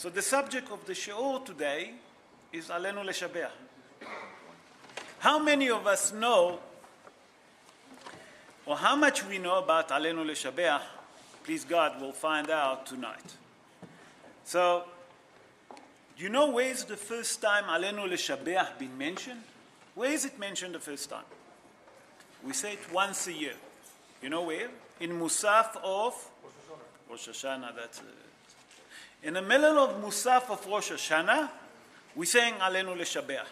So the subject of the shiur today is Aleinu Leshabeach. How many of us know, or how much we know about Aleinu Leshabeach, please God, we'll find out tonight. So, do you know where is the first time Aleinu Leshabeach been mentioned? Where is it mentioned the first time? We say it once a year. You know where? In Musaf of Rosh Hashanah. That's it. In the middle of Musaf of Rosh Hashanah, we saying Aleinu Leshabeach.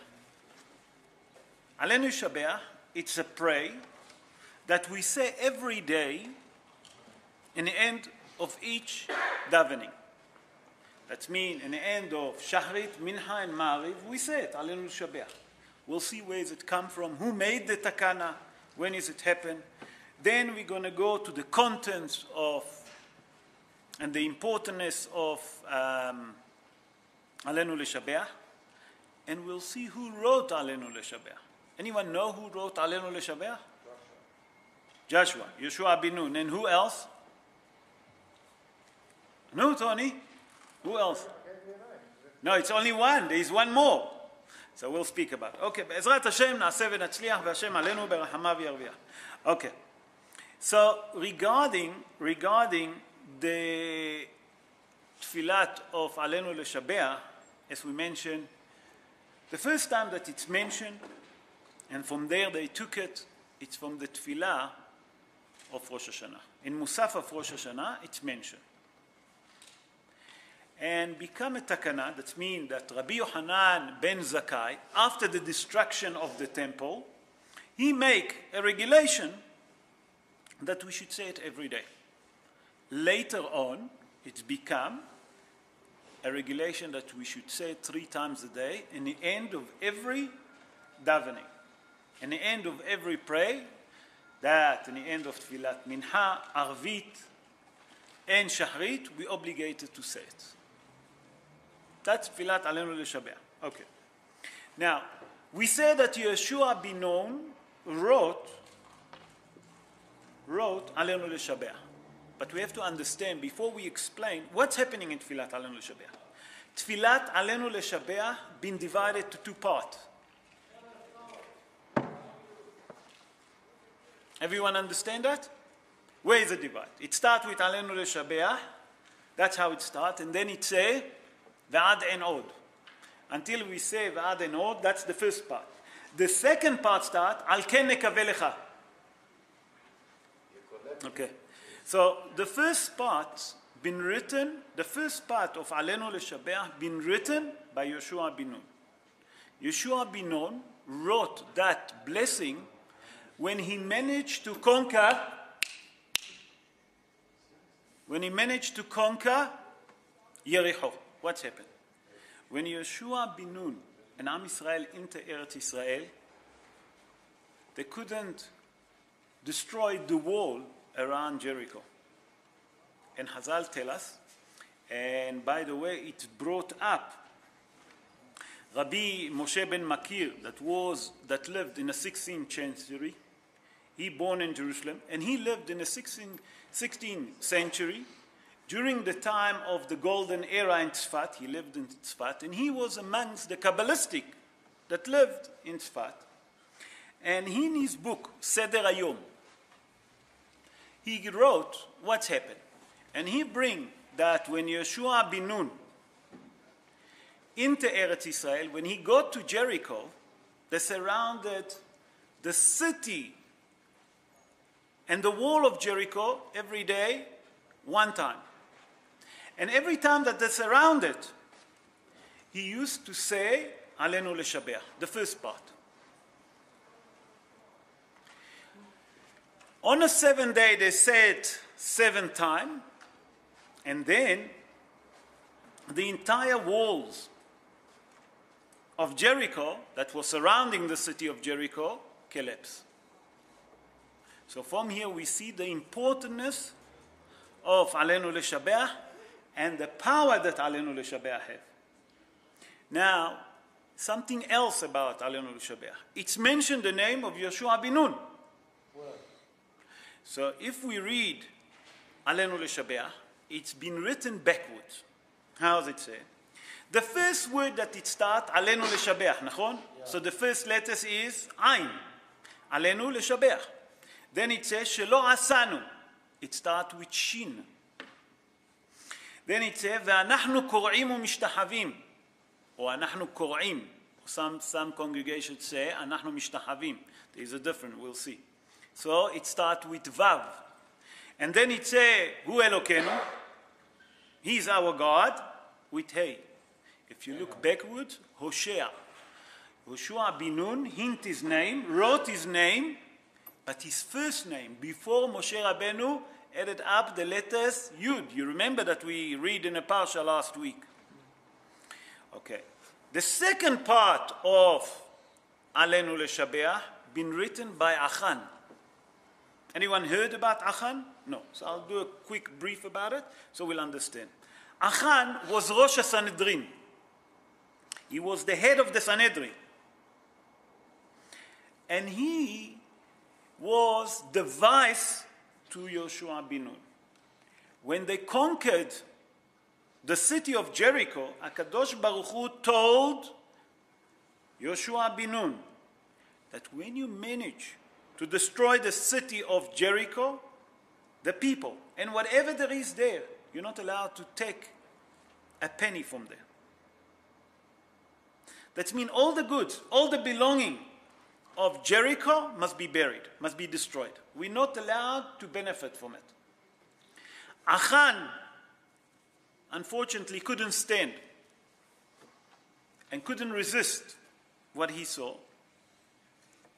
Aleinu Leshabeach, it's a prayer that we say every day in the end of each davening. That means in the end of Shahrit, Mincha, and Ma'ariv, we say it, Aleinu Leshabeach. We'll see where does it come from, who made the takana, when does it happen. Then we're going to go to the contents of and the importance of Aleinu Leshabeach, and we'll see who wrote Aleinu Leshabeach. Anyone know who wrote Aleinu Leshabeach? Joshua, Yeshua bin Nun, and who else? No, Tony? Who else? No, it's only one. There is one more. So we'll speak about it. Okay, Be'ezrat Hashem, na'aseh v'natzliach, v'Hashem aleinu berachamav yarviach. Okay. So regarding the tfilat of Aleinu Leshabeach, as we mentioned, the first time that it's mentioned, and from there they took it, it's from the tfilah of Rosh Hashanah. In Musaf of Rosh Hashanah, it's mentioned. And become a takana, that means that Rabbi Yochanan ben Zakkai, after the destruction of the temple, he make a regulation that we should say it every day. Later on, it's become a regulation that we should say it 3 times a day in the end of every davening. In the end of every prayer, that in the end of Tfilat Mincha, Arvit, and Shahrit, we obligated to say it. That's Tfilat Aleinu Leshabeach. Okay. Now, we say that Yeshua bin Nun wrote Aleinu Leshabeach. But we have to understand, before we explain, what's happening in Tfilat Aleinu Leshabeach. Tfilat Aleinu Leshabeach been divided to 2 parts. Everyone understand that? Where is the divide? It starts with Aleinu Leshabeach. That's how it starts. And then it says, V'ad en od. Until we say V'ad en od, that's the first part. The second part starts, Al ken nekaveh lecha. Okay. So the first part been written, the first part of Aleinu Leshabeach been written by Yeshua bin Nun. Yeshua bin Nun wrote that blessing when he managed to conquer Yericho. What's happened? When Yeshua bin Nun and Am Yisrael enter Eretz Yisrael, they couldn't destroy the wall around Jericho. And Hazal tell us, and by the way, it brought up Rabbi Moshe ben Makir, that lived in the 16th century. He born in Jerusalem, and he lived in the 16th century. During the time of the golden era in Tzfat, he lived in Tzfat, and he was amongst the Kabbalistic that lived in Tzfat. And in his book, Seder Hayom, he wrote what's happened. And he bring that when Yeshua bin Nun into Eretz Yisrael, when he got to Jericho, they surrounded the city and the wall of Jericho every day, 1 time. And every time that they surrounded, he used to say, Aleinu Leshabeach, the first part. On the 7th day, they said 7 times, and then the entire walls of Jericho that was surrounding the city of Jericho collapsed. So from here we see the importance of Aleinu Leshabeach and the power that Aleinu Leshabeach have. Now, something else about Aleinu Leshabeach. It's mentioned the name of Yeshua bin Nun. So if we read Aleinu Leshabeach, it's been written backwards. How does it say? The first word that it starts, Aleinu leshabeach, נכון? So the first letters is Ain. Aleinu leshabeach. Then it says, Shelo asanu. It starts with Shin. Then it says, ואנחנו קוראים ומשתחווים. Or אנחנו קוראים. Some congregations say, אנחנו משתחווים. There is a difference, we'll see. So it starts with Vav. And then it says, Hu Elokeinu. He is our God, with Hey. If you look backwards, Hoshea. Hoshua bin Nun, hint his name, wrote his name, but his first name, before Moshe Rabbeinu, added up the letters Yud. You remember that we read in a parsha last week. Okay. The second part of Aleinu leshabeach been written by Achan. Anyone heard about Achan? No. So I'll do a quick brief about it so we'll understand. Achan was Rosh HaSanhedrin. He was the head of the Sanhedrin. And he was the vice to Yoshua bin Nun. When they conquered the city of Jericho, HaKadosh Baruch Hu told Yoshua bin Nun that when you manage to destroy the city of Jericho, the people, and whatever there is there, you're not allowed to take a penny from there. That means all the goods, all the belonging of Jericho must be buried, must be destroyed. We're not allowed to benefit from it. Achan, unfortunately, couldn't stand and couldn't resist what he saw.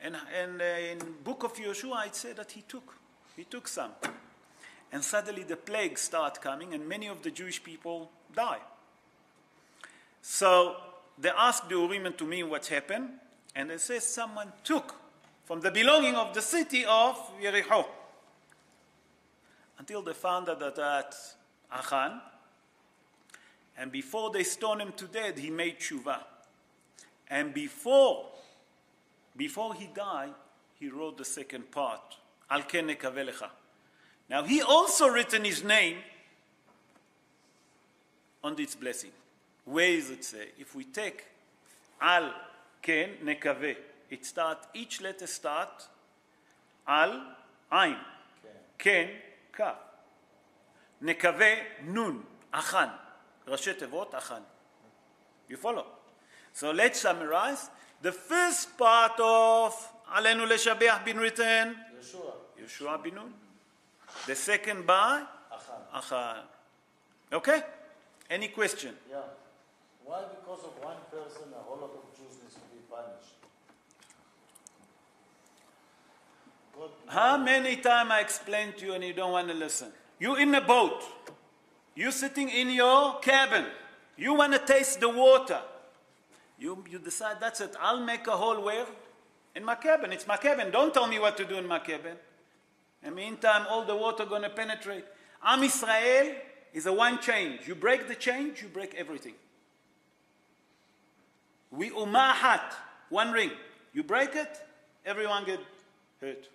And in book of Yoshua, it said that he took some. And suddenly the plagues start coming, and many of the Jewish people die. So they asked the Urim and Tumim what happened, and they say someone took from the belonging of the city of Yericho. Until they found out that Achan, and before they stoned him to death, he made tshuva. And before he died, he wrote the second part, Al ken nekaveh lecha. Now he also written his name on this blessing. Where is it say? If we take Al ken nekaveh, it start, each letter start Al, Ain, ken, Kaf. Nekaveh, Nun, Achan. Rashi Tevot, Achan. You follow? So let's summarize. The first part of Aleinu leshabeach been written, Yoshua bin Nun. The second by Achan. Okay? Any question? Yeah. Why, because of one person, a whole lot of Jews needs to be punished? God, how many times I explained to you and you don't want to listen? You in a boat. You sitting in your cabin. You want to taste the water. You decide, that's it. I'll make a hole where? In my cabin. It's my cabin. Don't tell me what to do in my cabin. In the meantime, all the water going to penetrate. Am Israel is a one change. You break the change, you break everything. We ummah hat, one ring. You break it, everyone get hurt.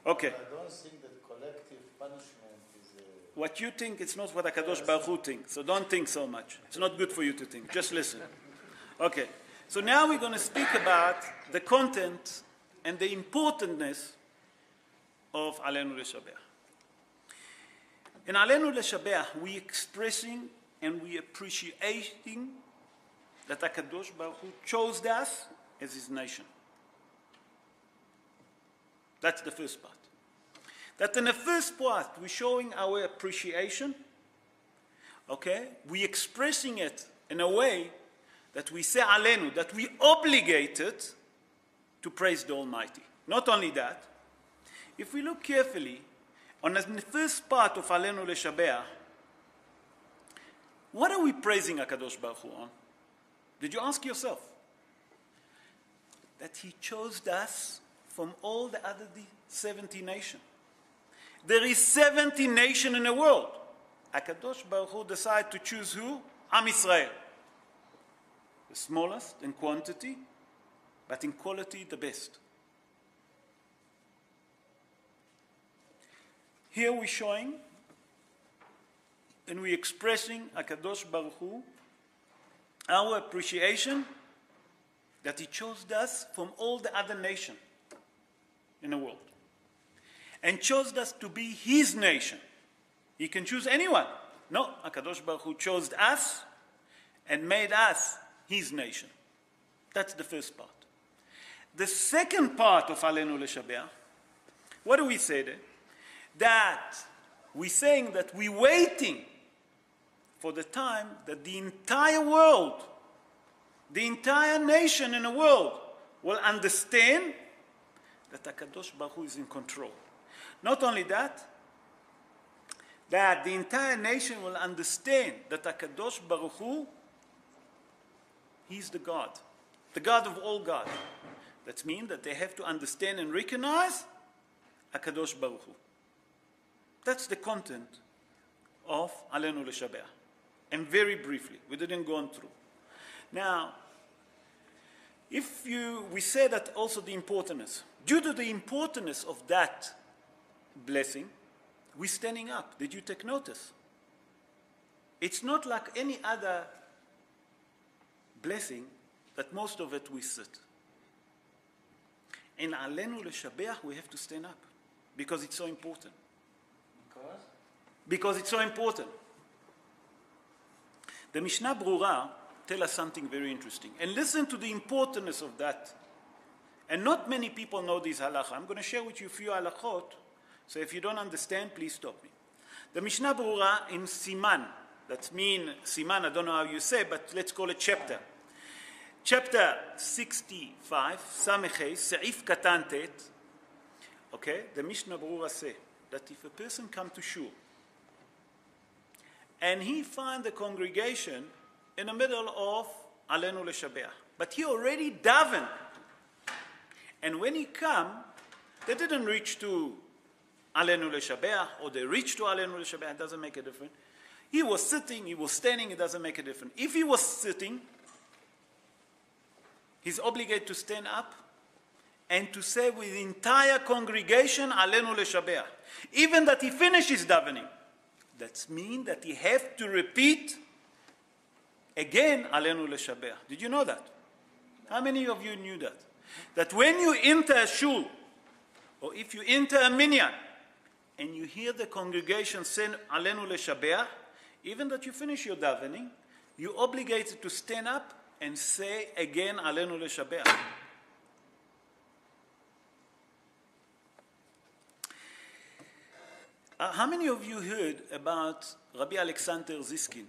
Okay. I don't think that collective punishment is a... What you think, it's not what HaKadosh Baruch Hu thinks. So don't think so much. It's not good for you to think. Just listen. Okay. So now we're going to speak about the content and the importantness of Aleinu leshabeach. In Aleinu leshabeach, we expressing and we appreciating that HaKadosh Baruch Hu chose us as his nation. That's the first part. That in the first part, we're showing our appreciation, okay? We're expressing it in a way that we say Aleinu, that we obligated to praise the Almighty. Not only that, if we look carefully, on the first part of Aleinu leshabeach, what are we praising HaKadosh Baruch Hu on? Did you ask yourself? That he chose us from all the other 70 nations. There is 70 nations in the world. HaKadosh Baruch Hu decided to choose who? Am Israel. The smallest in quantity, but in quality the best. Here we're showing and we're expressing HaKadosh Baruch Hu, our appreciation that he chose us from all the other nations in the world and chose us to be his nation. He can choose anyone. No, HaKadosh Baruch Hu chose us and made us his nation. That's the first part. The second part of Aleinu Leshabeach, what do we say there? That we're saying that we're waiting for the time that the entire world, the entire nation in the world will understand that HaKadosh Baruch Hu is in control. Not only that, that the entire nation will understand that HaKadosh Baruch Hu, he's the God of all God. That means that they have to understand and recognize HaKadosh Baruch Hu. That's the content of Aleinu Leshabeach. And very briefly, we didn't go on through. Now, we say that also the importance. Due to the importance of that blessing, we're standing up. Did you take notice? It's not like any other blessing that most of it we sit. In Aleinu Leshabeach, we have to stand up because it's so important. Because it's so important. The Mishnah Brura tells us something very interesting. And listen to the importance of that. And not many people know this halacha. I'm going to share with you a few halachot. So if you don't understand, please stop me. The Mishnah Brura in Siman, that means Siman, I don't know how you say, but let's call it chapter. Chapter 65, Samechei, Se'if Katan Tet. Okay, the Mishnah Brura say that if a person comes to shul and he finds the congregation in the middle of Aleinu Leshabeach, but he already davened, and when he come, they didn't reach to Aleinu Leshabeach, or they reached to Aleinu Leshabeach, it doesn't make a difference. He was sitting, he was standing, it doesn't make a difference. If he was sitting, he's obligated to stand up and to say with the entire congregation, Aleinu Leshabeach. Even that he finishes davening. That means that he has to repeat again, Aleinu Leshabeach. Did you know that? How many of you knew that? That when you enter a shul, or if you enter a minyan, and you hear the congregation say Aleinu Leshabeach, even that you finish your davening, you're obligated to stand up and say again Aleinu Leshabeach. How many of you heard about Rabbi Alexander Ziskin?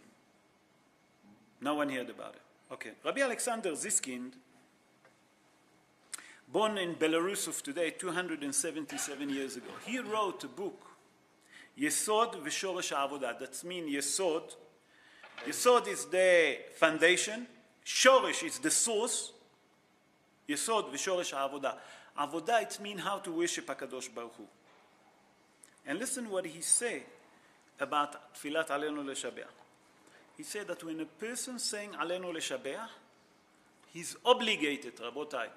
No one heard about it. Okay. Rabbi Alexander Ziskin, born in Belarus of today, 277 years ago. He wrote a book, Yesod v'Shoresh HaAvodah. That means Yesod. Yesod is the foundation. Shoresh is the source. Yesod v'Shoresh HaAvodah. Avodah, it means how to worship HaKadosh Baruch Hu. And listen what he said about Tfilat Aleinu Leshabeach. He said that when a person saying Aleinu Leshabeach, he's obligated, Rabotai,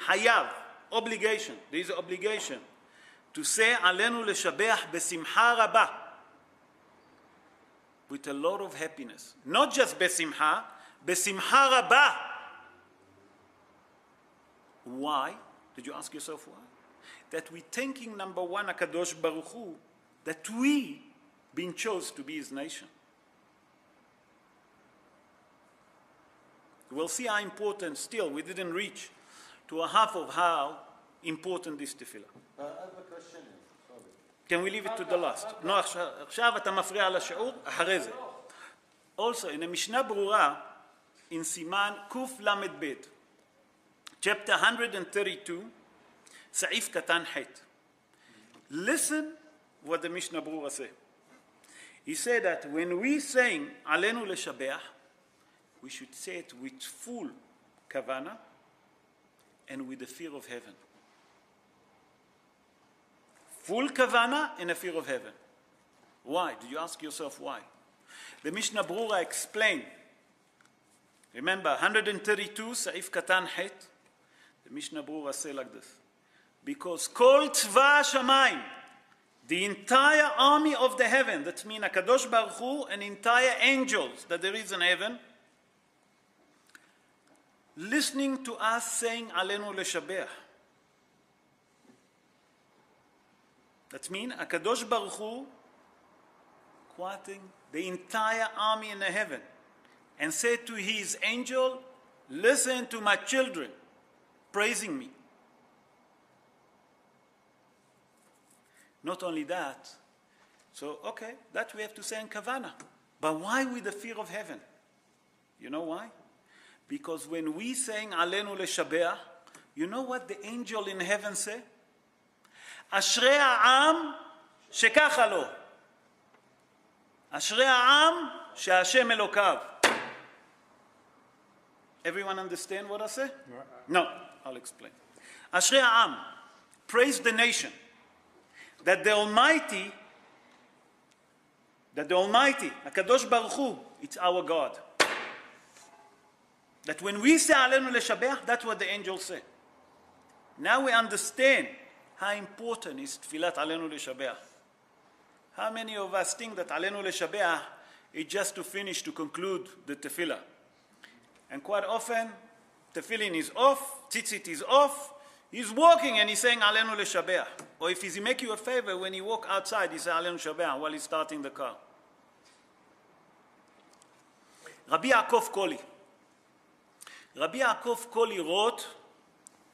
Hayav, obligation, there is an obligation to say Aleinu Leshabeach besimcha rabah, with a lot of happiness. Not just besimcha, besimcha rabah. Why? Did you ask yourself why? That we're thanking, number one, HaKadosh Baruch Hu, that we been chosen to be his nation. We'll see how important still, we didn't reach to a half of how important this tefillah. I have a question. Sorry. Can we leave it to the last? No, עכשיו אתה מפריע לשיעור, אחרי זה. Also, in the Mishnah Brura, in Siman Kuf Lamed Bet, chapter 132, Sa'if Katan Het. Listen what the Mishnah Brura say. He said that when we sing Aleinu Leshabeach, we should say it with full kavana and with the fear of heaven. Full kavana and a fear of heaven. Why? Did you ask yourself why? The Mishnah Brura explained. Remember, 132, Sa'if Katan Het. The Mishnah Brura say like this. Because Kol Tzva Shamayim, the entire army of the heaven, that means HaKadosh Baruch Hu, and entire angels that there is in heaven, listening to us saying Aleinu Leshabeach. That means HaKadosh Baruch Hu quoting the entire army in the heaven and said to his angel, listen to my children praising me. Not only that, so okay, that we have to say in Kavana. But why with the fear of heaven? You know why? Because when we saying Aleinu Leshabeach, you know what the angel in heaven say? Ashrei ha'am shekacha lo. Ashrei ha'am she'Hashem Elokav. Everyone understand what I say? No, I'll explain. Ashrei ha'am, praise the nation, that the Almighty, HaKadosh Baruch Hu, it's our God. That when we say Aleinu Leshabeach, that's what the angels say. Now we understand how important is Tfilat Aleinu Leshabeach. How many of us think that Aleinu Leshabeach is just to finish, to conclude the tefillah? And quite often, tefillin is off, tzitzit is off, he's walking and he's saying Aleinu Leshabeach. Or if he make you a favor, when he walk outside, he say Aleinu Leshabeach while he's starting the car. Rabbi Yaakov Koli. Rabbi Yaakov Koli wrote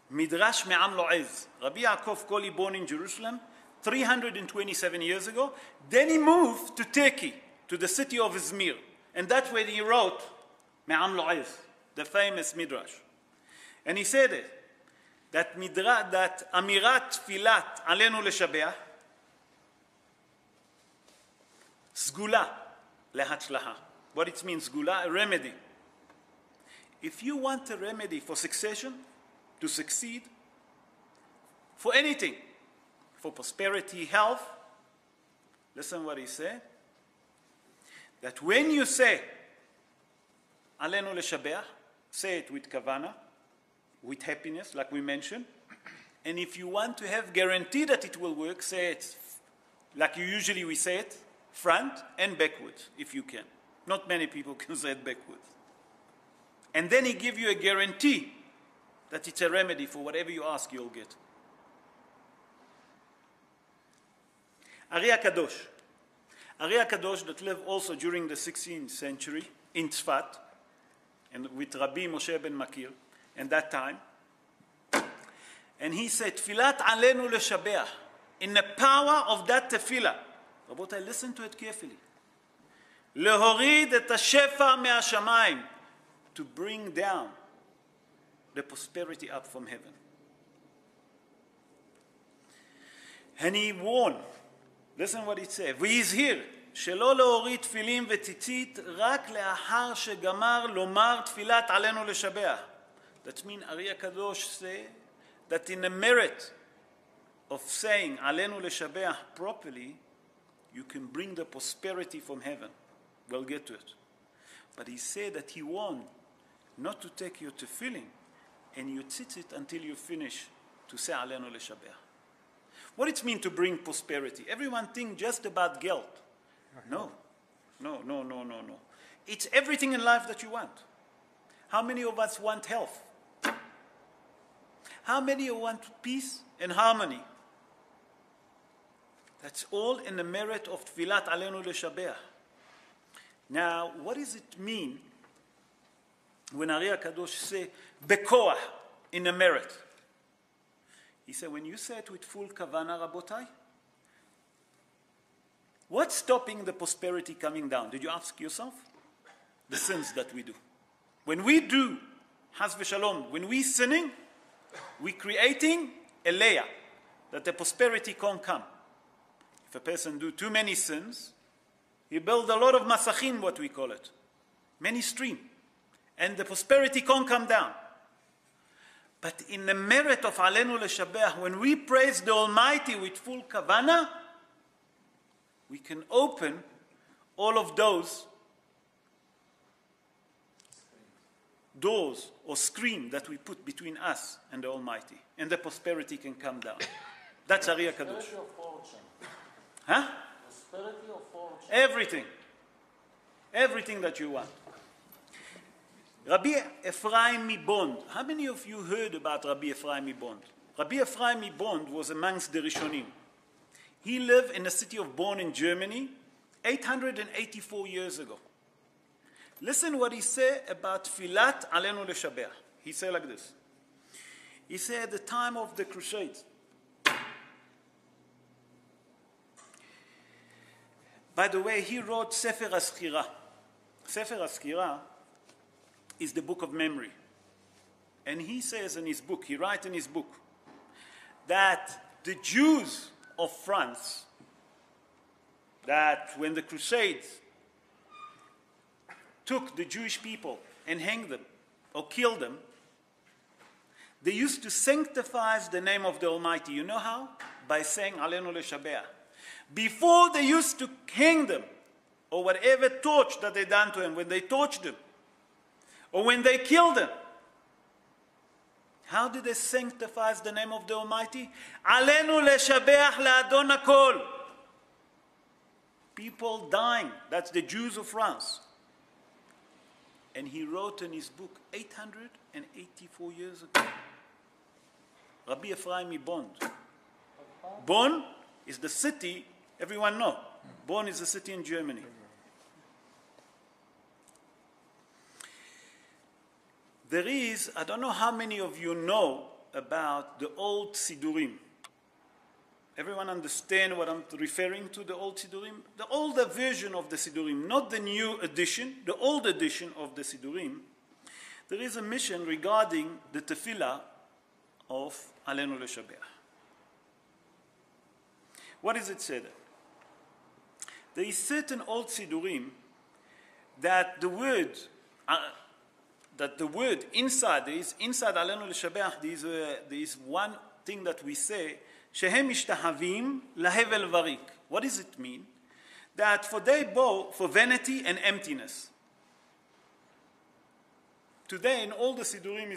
Midrash Me'am Lo'ez. Rabbi Yaakov Koli, born in Jerusalem 327 years ago. Then he moved to Turkey, to the city of Izmir. And that's where he wrote Me'am Lo'ez, the famous Midrash. And he said it, that Amirat Tfilat Aleinu Leshabeach, Sgula Lehatzlaha. What it means, Sgula, a remedy. If you want a remedy for succession, to succeed, for anything, for prosperity, health, listen what he said, that when you say Aleinu Leshabeach, say it with kavana, with happiness, like we mentioned, and if you want to have guarantee that it will work, say it like usually we say it, front and backwards, if you can. Not many people can say it backwards. And then he give you a guarantee that it's a remedy for whatever you ask, you'll get. Ari HaKadosh. Ari HaKadosh that lived also during the 16th century in Tzfat, and with Rabbi Moshe ben Makir, and that time. And he said, Tfilat Aleinu Leshabeach, in the power of that tefillah. Rabotai, listen to it carefully. Lehorid et hashefa me'ashamayim, to bring down the prosperity up from heaven. And he warned, listen what it says, והזהיר, שלא להוריד תפילין וציצית רק לאחר שגמר לומר תפילת עלינו לשבח. That means Ari HaKadosh say that in the merit of saying עלינו לשבח properly, you can bring the prosperity from heaven. We'll get to it. But he said that he warned not to take your tefillin and you tzitzit until you finish to say Aleinu Leshabeach. What it means to bring prosperity? Everyone thinks just about guilt. No. It's everything in life that you want. How many of us want health? How many want peace and harmony? That's all in the merit of Tfilat Aleinu Leshabeach. Now, what does it mean when Ari HaKadosh say, Bekoach, in the merit? He said, when you say it with full kavana, Rabotai, what's stopping the prosperity coming down? Did you ask yourself? The sins that we do. When we do, Haz v'shalom, when we sinning, we creating a layer that the prosperity can't come. If a person do too many sins, he build a lot of masachin, what we call it. Many stream. And the prosperity can't come down. But in the merit of Aleinu Leshabeach, when we praise the Almighty with full kavana, we can open all of those doors or screen that we put between us and the Almighty. And the prosperity can come down. That's Ari HaKadosh. Huh? Prosperity or fortune? Everything. Everything that you want. Rabbi Ephraim Mibond. How many of you heard about Rabbi Ephraim Mibond? Rabbi Ephraim Mibond was amongst the Rishonim. He lived in the city of Bonn in Germany 884 years ago. Listen what he said about Filat Aleinu Leshabeach. He said like this. He said at the time of the Crusades, by the way, he wrote Sefer HaSchira. Sefer HaSchira is the book of memory. And he says in his book, he writes in his book, that the Jews of France, that when the Crusades took the Jewish people and hanged them or killed them, they used to sanctify the name of the Almighty. You know how? By saying Aleinu Leshabeach. Before they used to hang them, or whatever torch that they done to them, when they torched them, or when they killed them, how did they sanctify the name of the Almighty? Aleinu Leshabeach LaAdon HaKol. People dying. That's the Jews of France. And he wrote in his book 884 years ago. Rabbi Ephraim Bonn. Bonn is the city, everyone knows. Bonn is a city in Germany. There is, I don't know how many of you know about the old Sidurim. Everyone understand what I'm referring to, the old Sidurim? The older version of the Sidurim, not the new edition, the old edition of the Sidurim. There is a mission regarding the tefillah of Aleinu Leshabeach. What does it say there? There is certain old Sidurim that the word inside, there is inside Aleinu Leshabeach, there is one thing that we say, Shehem Ishtahavim Lahevel Varik. What does it mean? That for they bow for vanity and emptiness. Today in all the Sidurim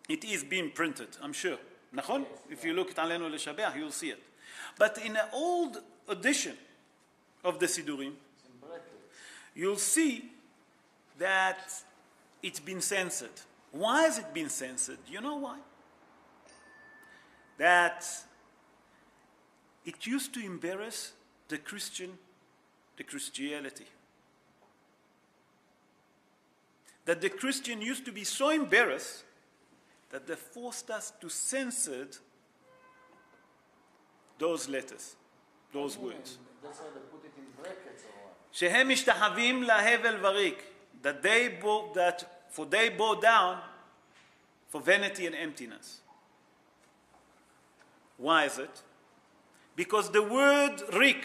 it is being printed, I'm sure. Nachon? If you look at Aleinu Leshabeach, you'll see it. But in an old edition of the Sidurim, you'll see that it's been censored. Why has it been censored? You know why? That it used to embarrass the Christianity. That the Christian used to be so embarrassed that they forced us to censor those letters, those words. That's why they put it in brackets or what? Shehem ishtahavim lahevel varik. That they bow down for vanity and emptiness. Why is it? Because the word rik,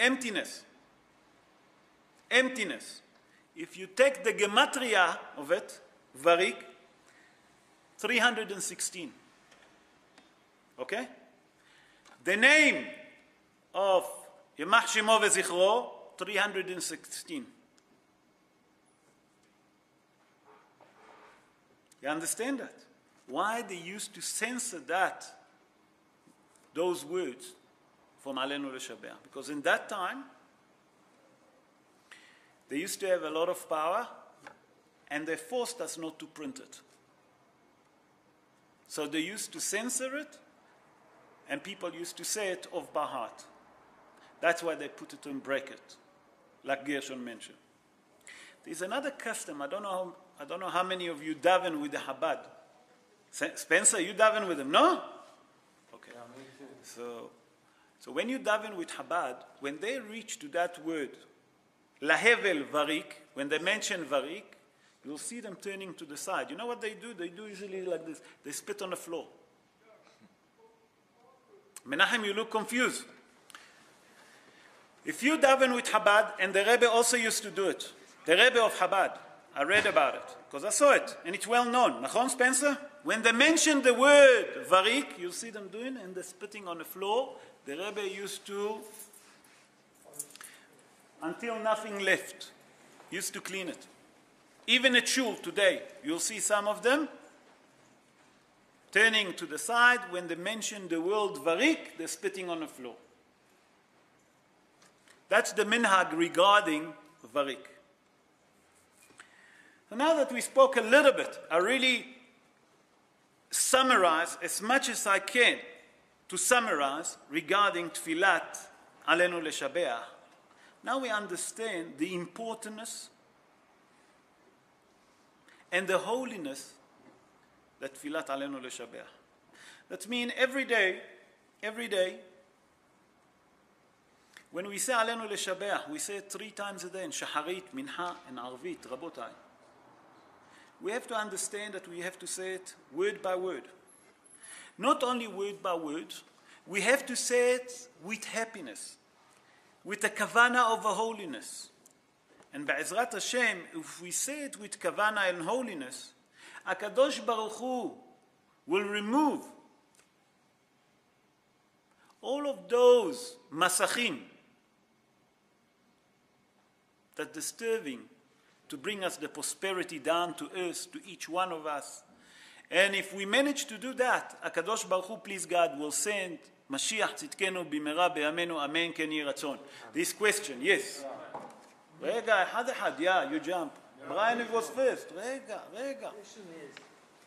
emptiness. If you take the gematria of it, varik, 316. Okay? The name of Yemach Shemo V'Zichro, 316. You understand that? Why they used to censor those words from Aleinu Leshabeach? Because in that time, they used to have a lot of power, and they forced us not to print it. So they used to censor it, and people used to say it off by heart. That's why they put it in bracket, like Gershon mentioned. There's another custom. I don't know how many of you daven with the Chabad. Spencer, you daven with them? No? Okay. Yeah, me too. So when you daven with Chabad, when they reach to that word, Lahevel Varik, when they mention Varik, you'll see them turning to the side. You know what they do? They do usually like this. They spit on the floor. Menachem, you look confused. If you daven with Chabad, and the Rebbe also used to do it, the Rebbe of Chabad, I read about it, because I saw it, and it's well known. Nachon, Spencer? When they mention the word Varik, you'll see them doing, and they're spitting on the floor. The Rebbe used to, until nothing left, used to clean it. Even at shul today, you'll see some of them turning to the side. When they mention the word varik, they're spitting on the floor. That's the minhag regarding varik. So now that we spoke a little bit, I really summarize as much as I can to summarize regarding tfilat Aleinu Leshabeach. Now we understand the importance and the holiness that tfilat Aleinu Leshabeach. That means every day, when we say Aleinu Leshabeach, we say it 3 times a day in Shaharit, Minha, and Arvit, Rabotai. We have to understand that we have to say it word by word. Not only word by word, we have to say it with happiness, with a kavana of a holiness. And Be'ezrat Hashem, if we say it with kavana and holiness, HaKadosh Baruch Hu will remove all of those masachim that disturbing to bring us the prosperity down to earth, to each one of us. And if we manage to do that, HaKadosh Baruch Hu, please God, will send Mashiach tzidkenu b'mera b'yameinu, amen, ken yeh ratzon. This question, yes. Rega, אחד, yeah, you jump. Brian was first. Rega. The question is,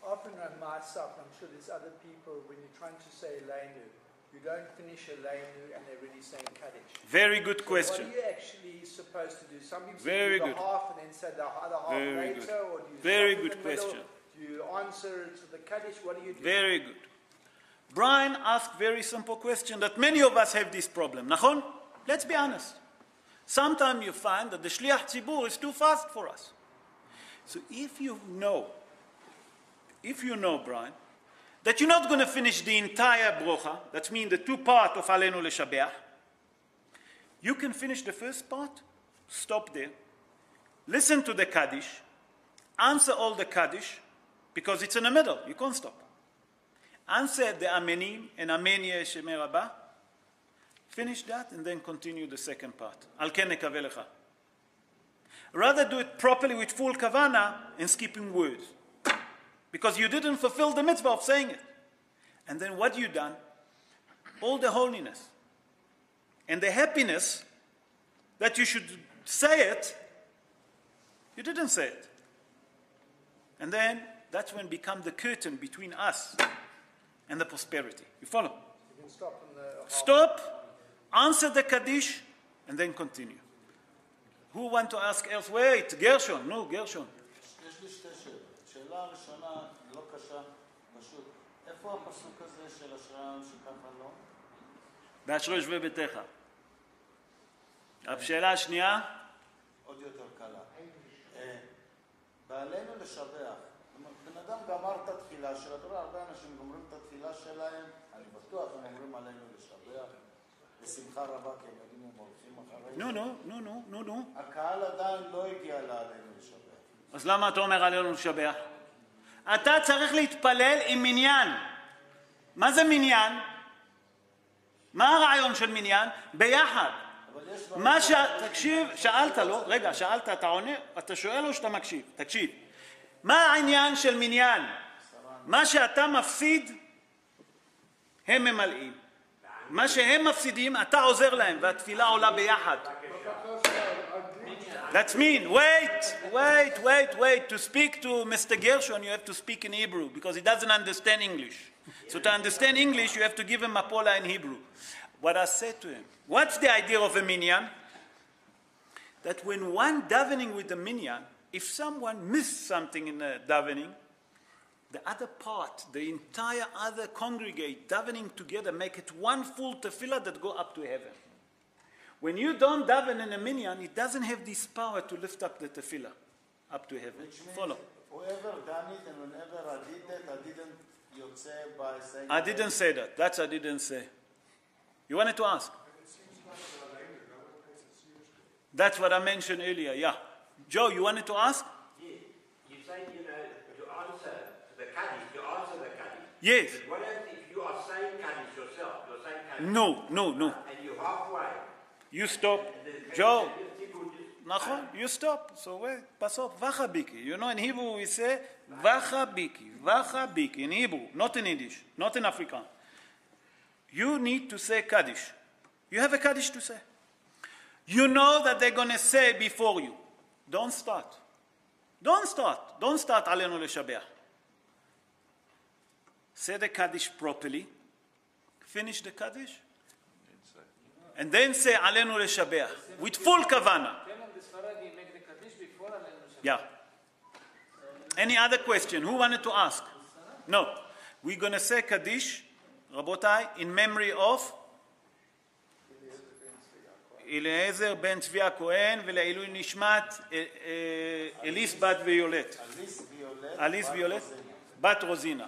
often on myself, I'm sure there's other people, when you're trying to say Aleinu, you don't finish Aleinu and they're already saying Kaddish. Very good question. What are you actually supposed to do? Some people Very do the good. half and then say the other half Very later, good. or do you Very stop in good the middle? question. Do you answer to the Kaddish? What do you do? Very good. Brian asked very simple question that many of us have this problem. Nachon? Let's be honest. Sometimes you find that the Shliach Tzibur is too fast for us. So if you know, Brian, that you're not going to finish the entire brocha, that means the 2 parts of Aleinu Leshabeach, you can finish the first part, stop there, listen to the Kaddish, answer all the Kaddish, because it's in the middle, you can't stop. Answer the Amenim and Amen Yeh Shemei Rabbah, finish that, and then continue the second part. Al ken nekaveh lecha. Rather do it properly with full kavana and skipping words. Because you didn't fulfill the mitzvah of saying it. And then what you done? All the holiness and the happiness that you should say it, you didn't say it. And then that's when become the curtain between us and the prosperity. You follow? You can stop in the half. Stop, answer the Kaddish, and then continue. Who want to ask else? Wait, Gershon. No, Gershon. יש לי 2 שאלות. שאלה הראשונה, לא קשה, פשוט. איפה הפסוק הזה של אשרם שככה לא? באשרי יושבי ביתך. השאלה השנייה? עוד יותר קלה. בעלינו לשבח. בן אדם גמר את התפילה שלו, אתה רואה, הרבה אנשים גומרים את התפילה שלהם, אני בטוח, הם אומרים עלינו לשבח, בשמחה רבה, כי הם יודעים הם הולכים אחרי. נו. הקהל עדיין לא הגיע לעלינו לשבח. אז למה אתה אומר עלינו לשבח? אתה צריך להתפלל עם מניין. מה זה מניין? מה הרעיון של מניין? ביחד. תקשיב, שאלת, לא? רגע, שאלת, אתה עונה? אתה שואל או שאתה מקשיב? תקשיב. מה העניין של מניין? מה שאתה מפסיד, הם ממלאים. מה שהם מפסידים, אתה עוזר להם, והתפילה עולה ביחד. That's mean. Wait. To speak to Mr. Gershon, you have to speak in Hebrew, because he doesn't understand English. So to understand English, you have to give him Mapola in Hebrew. What I said to him, what's the idea of a minyan? That when one davening with the minyan, if someone missed something in the davening, the other part, the entire other congregate davening together, make it one full tefillah that go up to heaven. When you don't daven in a minyan, it doesn't have this power to lift up the tefillah up to heaven. Follow. Whoever done it and whenever I did that, I didn't yotze by saying... I didn't say that. That's I didn't say. You wanted to ask? That's what I mentioned earlier, yeah. Joe, you wanted to ask? Yeah. You say, to answer the Kaddish, you answer the Kaddish. Yes. But what if you are saying Kaddish yourself? You're saying Kaddish. No. And you're halfway. You stop. Joe, נכון, you stop. So בסוף, וחביקי. You know, in Hebrew we say, וחביקי, וחביקי, in Hebrew, not in Yiddish, not in African. You need to say Kaddish. You have a Kaddish to say. You know that they're going to say before you. Don't start. Don't start. Don't start Aleinu Leshabeach. Say the Kaddish properly. Finish the Kaddish. And then say Aleinu Leshabeach with full kavana. Yeah. Any other question? Who wanted to ask? No. We're going to say Kaddish, Rabotai, in memory of אליעזר בן צבי הכהן ולעילוי נשמת אליס בת ויולט. אליס ויולט בת רוזינה.